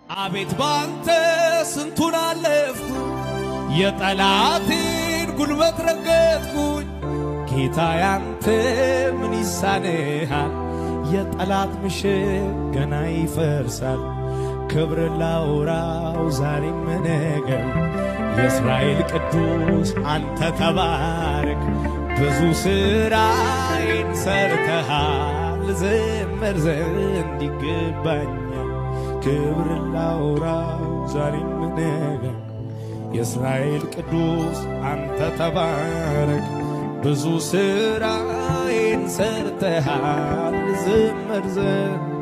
አቤት ባንተ ስንቱን አለፍኩ የጠላቴን ጉልበት ረገጥኩኝ። ጌታ ያንተ ምን ይሳንሃል? የጠላት ምሽግ ገና ይፈርሳል። ክብር ላውራው ዛሬም ነገም የእስራኤል ቅዱስ አንተ ተባረክ። ብዙ ሥራዬን ሰርተሃል ልዘምር ዘንድ ይገባኛል። ክብር ላውራው ዛሬም ነገም የእስራኤል ቅዱስ አንተ ተባረክ። ብዙ ሥራዬን ሰርተሃል ልዘምር ዘንድ